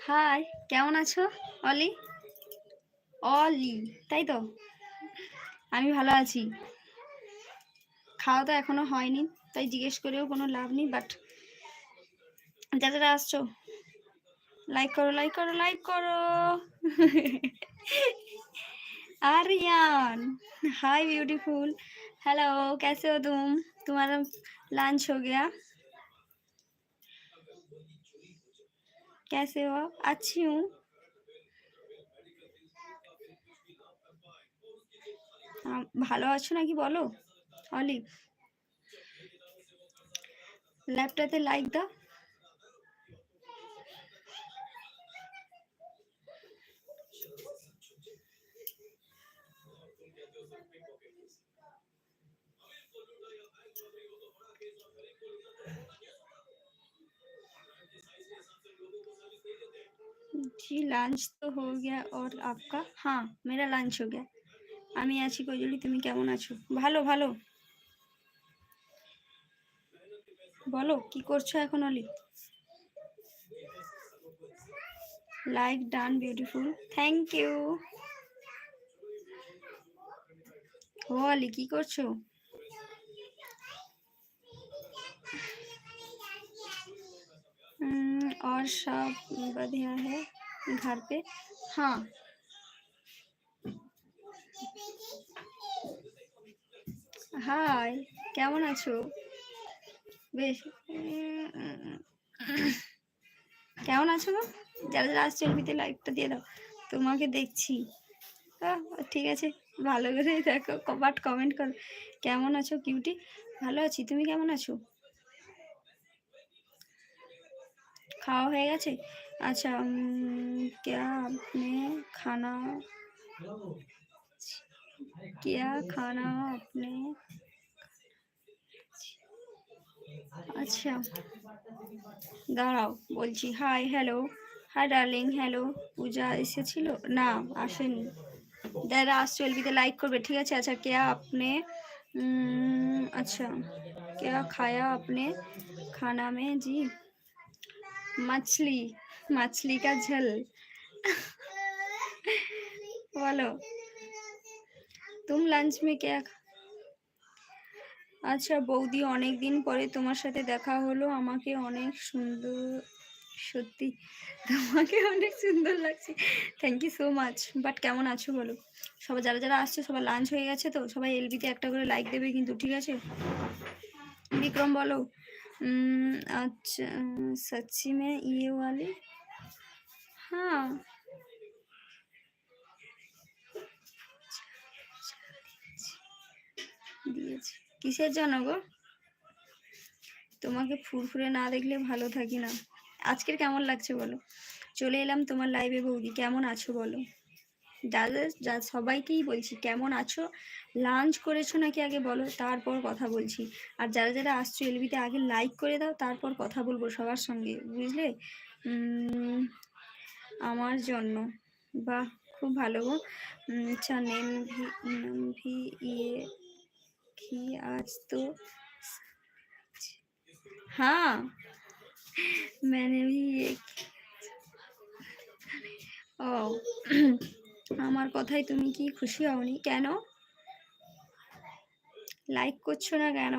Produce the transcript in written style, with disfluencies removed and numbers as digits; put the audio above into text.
High, কেমন আছো অলি? অলি, তাই তো? আমি ভালো আছি। খাওয়া তো এখনো হয়নি, তাই জিজ্ঞেস করেও কোনো লাভ নেই। বাট যারা আসছো, লাইক করো, লাইক করো, লাইক করো। आर्यन, हाय ब्यूटीफुल, हेलो, कैसे हो तुम? तुम्हारा लंच हो गया? कैसे हो आप? अच्छी हूँ। ভালো আছো নাকি বলো অলি? ল্যাপটাতে লাইক দাও। जी लंच तो हो गया और आपका? हाँ मेरा लंच हो गया। আমি আছি কইজলি, তুমি কেমন আছো? ভালো ভালো। বলো কি করছো এখন Oli? Like done, beautiful, thank you. ও অলি কি করছো? और सब बढ़िया है घर पे। हाँ হাই, কেমন আছো? বেশ। কেমন আছো গো? যারা যারা আসছে এলবিতে লাইকটা দিয়ে দাও, তোমাকে দেখছি। ঠিক আছে, ভালো করে দেখো, বাট কমেন্ট করো। কেমন আছো কিউটি? ভালো আছি, তুমি কেমন আছো? খাওয়া হয়ে গেছে? আচ্ছা, क्या आपने खाना क्या खाना आपने? আচ্ছা দাঁড়াও বলছি। Hi, hello, hi darling, hello. Puja এসেছিল? না, আসেনি। যারা আসছে এলবিতে লাইক করবে, ঠিক আছে? আচ্ছা, क्या आपने अच्छा क्या खाया आपने खाना में? जी मछली, मछली का झोल। बोलो तुम लंच में क्या? আচ্ছা বৌদি, অনেক দিন পরে তোমার সাথে দেখা হলো। আমাকে অনেক সুন্দর, সত্যি তোমাকে অনেক সুন্দর লাগছে। Thank you so much. But কেমন আছো বলো? সবাই যারা যারা আসছে সবাই লাঞ্চ হয়ে গেছে তো? সবাই এলবিতে একটা করে লাইক দেবে কিন্তু, ঠিক আছে? বিক্রম বলো। अच्छा सच्ची में ये वाली? हाँ দিয়েছি। কিসের জন্য গো? তোমাকে ফুরফুরে না দেখলে ভালো থাকি না। আজকের কেমন লাগছে বলো? চলে এলাম তোমার লাইভে বৌদি, কেমন আছো বলো? যাদের যা সবাইকেই বলছি কেমন আছো, লাঞ্চ করেছো নাকি আগে বলো, তারপর কথা বলছি। আর যারা যারা আসছো এলবিতে আগে লাইক করে দাও, তারপর কথা বলবো সবার সঙ্গে, বুঝলে? আমার জন্য। বাহ, খুব ভালো গো। আচ্ছা নেম ভি ইয়ে কি আজ তো? হ্যাঁ मैंने भी ये। ও আমার কথায় তুমি কি খুশি হওনি কেন? লাইক করছো না কেন?